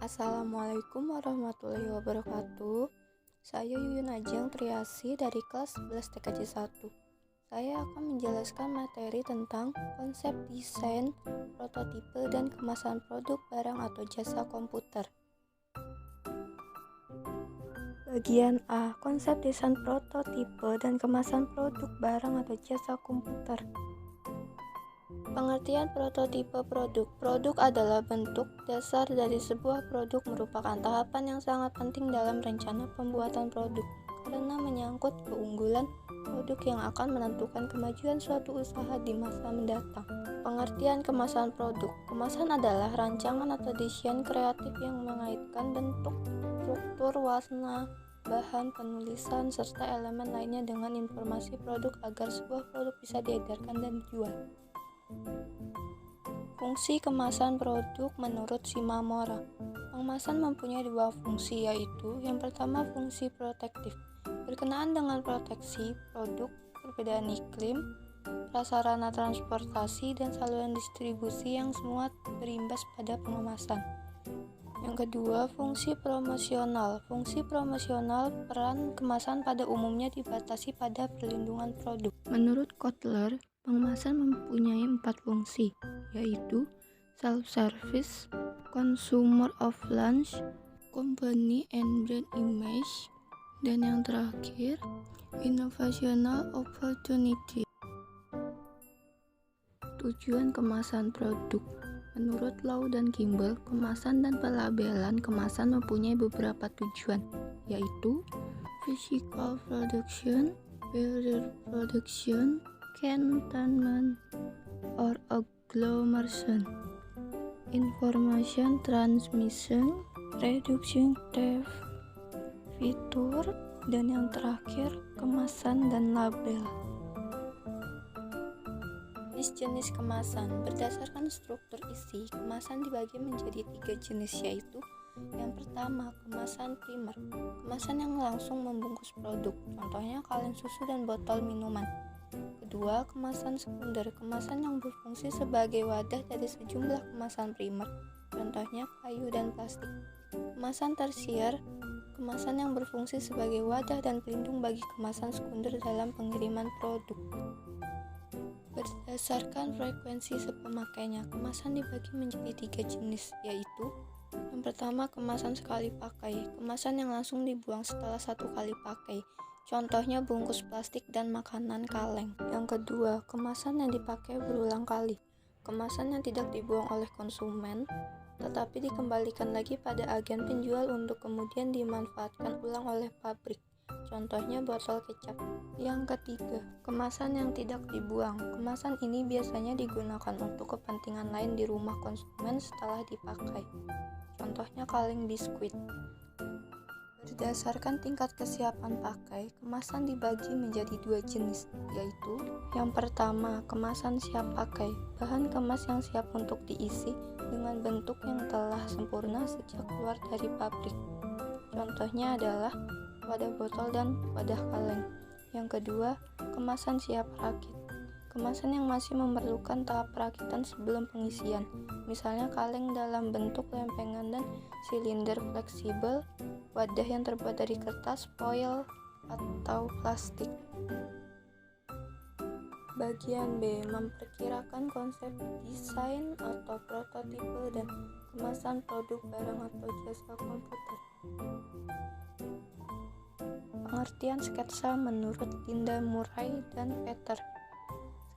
Assalamualaikum warahmatullahi wabarakatuh. Saya Yuyun Ajeng Triasi dari kelas 11 TKJ 1. Saya akan menjelaskan materi tentang konsep desain, prototipe, dan kemasan produk barang atau jasa komputer. Bagian A. Konsep desain, prototipe, dan kemasan produk barang atau jasa komputer. Pengertian prototipe produk. Produk adalah bentuk dasar dari sebuah produk, merupakan tahapan yang sangat penting dalam rencana pembuatan produk karena menyangkut keunggulan produk yang akan menentukan kemajuan suatu usaha di masa mendatang. Pengertian kemasan produk. Kemasan adalah rancangan atau desain kreatif yang mengaitkan bentuk, struktur, warna, bahan, penulisan, serta elemen lainnya dengan informasi produk agar sebuah produk bisa diedarkan dan dijual. Fungsi kemasan produk menurut Shimamura. Kemasan mempunyai dua fungsi, yaitu yang pertama fungsi protektif, berkenaan dengan proteksi produk, perbedaan iklim, prasarana transportasi, dan saluran distribusi yang semua berimbas pada pengemasan. Yang kedua, fungsi promosional. Fungsi promosional, peran kemasan pada umumnya dibatasi pada perlindungan produk. Menurut Kotler, pengemasan mempunyai 4 fungsi, yaitu self-service, consumer of launch, company and brand image, dan yang terakhir, innovational opportunity. Tujuan kemasan produk. Menurut Lau dan Kimball, kemasan dan pelabelan kemasan mempunyai beberapa tujuan, yaitu physical production, barrier production, containment, or agglomeration, information transmission, reduction theft, fitur, dan yang terakhir, kemasan dan label. Jenis kemasan. Berdasarkan struktur isi, kemasan dibagi menjadi 3 jenis, yaitu yang pertama, kemasan primer, kemasan yang langsung membungkus produk, contohnya kaleng susu dan botol minuman. Kedua, kemasan sekunder, kemasan yang berfungsi sebagai wadah dari sejumlah kemasan primer, contohnya kayu dan plastik. Kemasan tersier, kemasan yang berfungsi sebagai wadah dan pelindung bagi kemasan sekunder dalam pengiriman produk. Berdasarkan frekuensi pemakainya, kemasan dibagi menjadi 3 jenis, yaitu yang pertama, kemasan sekali pakai, kemasan yang langsung dibuang setelah 1 kali pakai, contohnya bungkus plastik dan makanan kaleng. Yang kedua, kemasan yang dipakai berulang kali, kemasan yang tidak dibuang oleh konsumen, tetapi dikembalikan lagi pada agen penjual untuk kemudian dimanfaatkan ulang oleh pabrik, contohnya botol kecap. Yang ketiga, kemasan yang tidak dibuang. Kemasan ini biasanya digunakan untuk kepentingan lain di rumah konsumen setelah dipakai, contohnya kaleng biskuit. Berdasarkan tingkat kesiapan pakai, kemasan dibagi menjadi 2 jenis, yaitu yang pertama, kemasan siap pakai, bahan kemas yang siap untuk diisi dengan bentuk yang telah sempurna sejak keluar dari pabrik, contohnya adalah wadah botol dan wadah kaleng. Yang kedua, kemasan siap rakit, kemasan yang masih memerlukan tahap perakitan sebelum pengisian, misalnya kaleng dalam bentuk lempengan dan silinder fleksibel, wadah yang terbuat dari kertas, foil, atau plastik. Bagian B, memperkirakan konsep desain atau prototipe dan kemasan produk barang atau jasa komputer. Pengertian sketsa menurut Linda Murray dan Peter.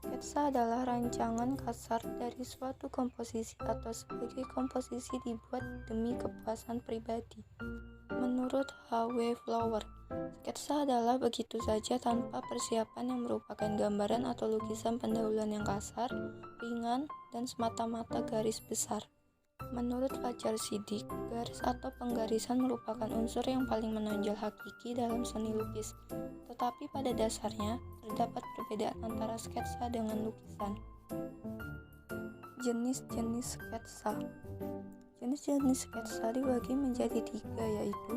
Sketsa adalah rancangan kasar dari suatu komposisi atau sebagai komposisi dibuat demi kepuasan pribadi. Menurut H.W. Flower, sketsa adalah begitu saja tanpa persiapan yang merupakan gambaran atau lukisan pendahuluan yang kasar, ringan, dan semata-mata garis besar. Menurut Fajar Siddiq, garis atau penggarisan merupakan unsur yang paling menonjol hakiki dalam seni lukis, tetapi pada dasarnya terdapat perbedaan antara sketsa dengan lukisan. Jenis-jenis sketsa. Jenis-jenis sketsa dibagi menjadi 3, yaitu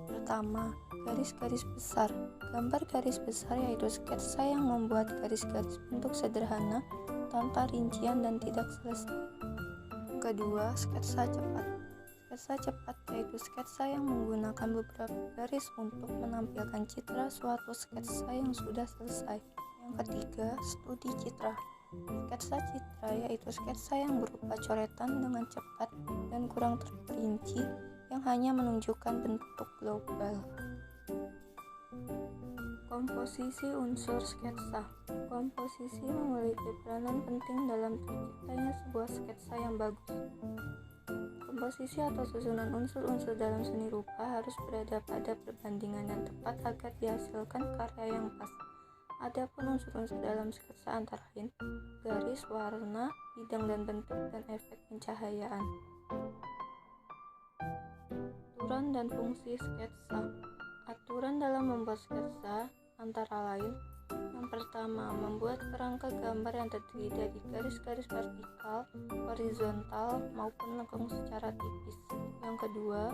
pertama, garis-garis besar. Gambar garis besar yaitu sketsa yang membuat garis-garis bentuk sederhana tanpa rincian dan tidak selesai. Kedua, sketsa cepat. Sketsa cepat yaitu sketsa yang menggunakan beberapa garis untuk menampilkan citra suatu sketsa yang sudah selesai. Yang ketiga, studi citra. Sketsa citra yaitu sketsa yang berupa coretan dengan cepat dan kurang terperinci yang hanya menunjukkan bentuk global. Komposisi unsur sketsa. Komposisi memiliki peranan penting dalam terciptanya sebuah sketsa yang bagus. Komposisi atau susunan unsur-unsur dalam seni rupa harus berada pada perbandingan yang tepat agar dihasilkan karya yang pas. Adapun unsur-unsur dalam sketsa antara lain garis, warna, bidang dan bentuk, dan efek pencahayaan. Aturan dan fungsi sketsa. Aturan dalam membuat sketsa antara lain: yang pertama, membuat kerangka gambar yang terdiri dari garis-garis vertikal, horizontal, maupun lengkung secara tipis. Yang kedua,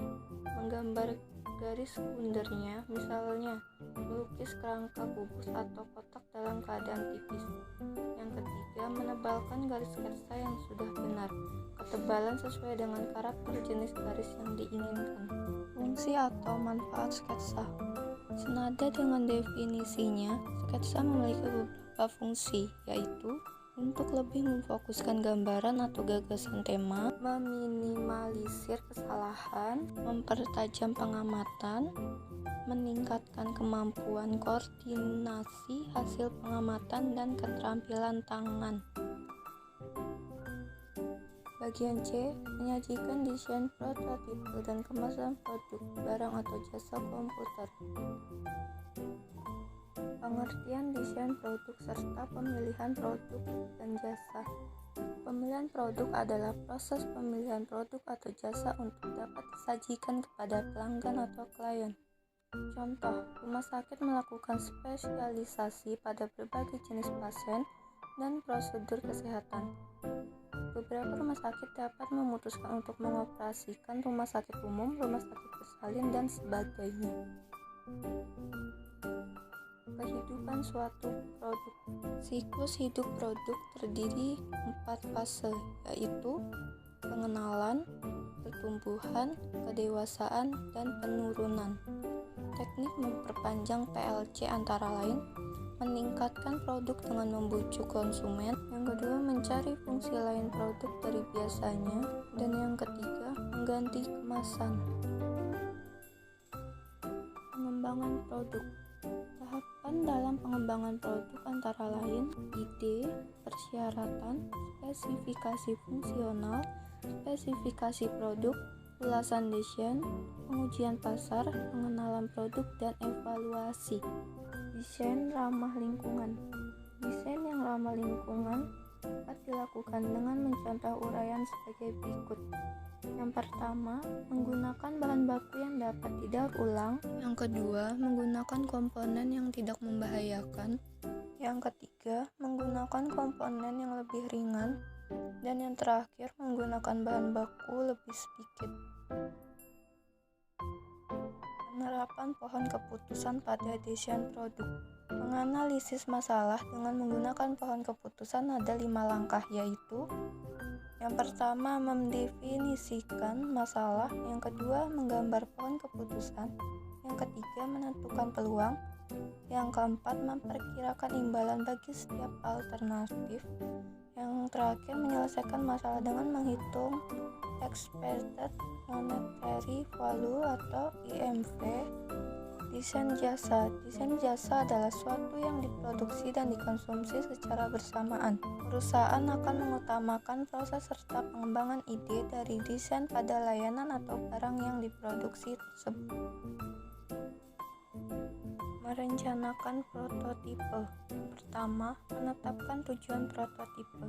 menggambar garis sekundernya, misalnya melukis kerangka kubus atau kotak dalam keadaan tipis. Yang ketiga, menebalkan garis sketsa yang sudah benar, ketebalan sesuai dengan karakter jenis garis yang diinginkan. Fungsi atau manfaat sketsa. Senada dengan definisinya, sketsa memiliki beberapa fungsi, yaitu untuk lebih memfokuskan gambaran atau gagasan tema, meminimalisir kesalahan, mempertajam pengamatan, meningkatkan kemampuan koordinasi hasil pengamatan dan keterampilan tangan. Bagian C, menyajikan desain prototipe dan kemasan produk, barang atau jasa komputer. Pengertian desain produk serta pemilihan produk dan jasa. Pemilihan produk adalah proses pemilihan produk atau jasa untuk dapat disajikan kepada pelanggan atau klien. Contoh, rumah sakit melakukan spesialisasi pada berbagai jenis pasien dan prosedur kesehatan. Beberapa rumah sakit dapat memutuskan untuk mengoperasikan rumah sakit umum, rumah sakit bersalin, dan sebagainya. Kehidupan suatu produk. Siklus hidup produk terdiri 4 fase, yaitu pengenalan, pertumbuhan, kedewasaan, dan penurunan. Teknik memperpanjang PLC antara lain: meningkatkan produk dengan membujuk konsumen, yang kedua mencari fungsi lain produk dari biasanya, dan yang ketiga mengganti kemasan. Pengembangan produk. Tahapan dalam pengembangan produk antara lain ide, persyaratan, spesifikasi fungsional, spesifikasi produk, ulasan desain, pengujian pasar, pengenalan produk, dan evaluasi. Desain ramah lingkungan. Desain yang ramah lingkungan dapat dilakukan dengan mencontoh uraian sebagai berikut. Yang pertama, menggunakan bahan baku yang dapat didaur ulang. Yang kedua, menggunakan komponen yang tidak membahayakan. Yang ketiga, menggunakan komponen yang lebih ringan. Dan yang terakhir, menggunakan bahan baku lebih sedikit. Penerapan pohon keputusan pada desain produk. Menganalisis masalah dengan menggunakan pohon keputusan ada 5 langkah, yaitu: yang pertama, mendefinisikan masalah. Yang kedua, menggambar pohon keputusan. Yang ketiga, menentukan peluang. Yang keempat, memperkirakan imbalan bagi setiap alternatif. Yang terakhir, menyelesaikan masalah dengan menghitung expected monetary value atau IMV. Desain jasa. Desain jasa adalah suatu yang diproduksi dan dikonsumsi secara bersamaan. Perusahaan akan mengutamakan proses serta pengembangan ide dari desain pada layanan atau barang yang diproduksi tersebut. Merencanakan prototipe. Pertama, menetapkan tujuan prototipe.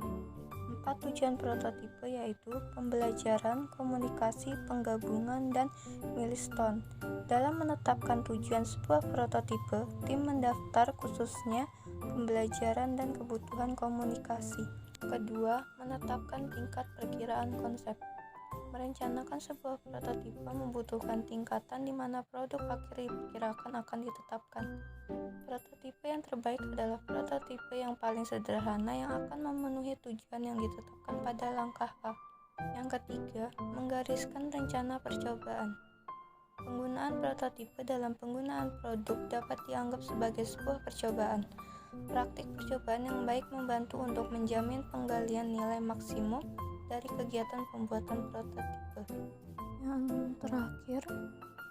4 tujuan prototipe yaitu pembelajaran, komunikasi, penggabungan, dan milestone. Dalam menetapkan tujuan sebuah prototipe, tim mendaftar khususnya pembelajaran dan kebutuhan komunikasi. Kedua, menetapkan tingkat perkiraan konsep. Merencanakan sebuah prototipe membutuhkan tingkatan di mana produk akhir diperkirakan akan ditetapkan. Prototipe yang terbaik adalah prototipe yang paling sederhana yang akan memenuhi tujuan yang ditetapkan pada langkah A. Yang ketiga, menggariskan rencana percobaan. Penggunaan prototipe dalam penggunaan produk dapat dianggap sebagai sebuah percobaan. Praktik percobaan yang baik membantu untuk menjamin penggalian nilai maksimum dari kegiatan pembuatan prototipe. Yang terakhir,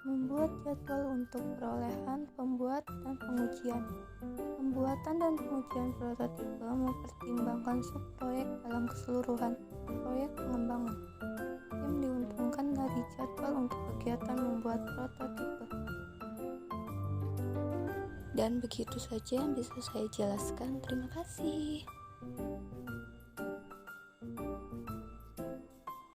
membuat jadwal untuk perolehan, pembuat, dan pengujian. Pembuatan dan pengujian prototipe mempertimbangkan subproyek dalam keseluruhan proyek pengembangan. Tim diuntungkan dari jadwal untuk kegiatan membuat prototipe. Dan begitu saja yang bisa saya jelaskan. Terima kasih.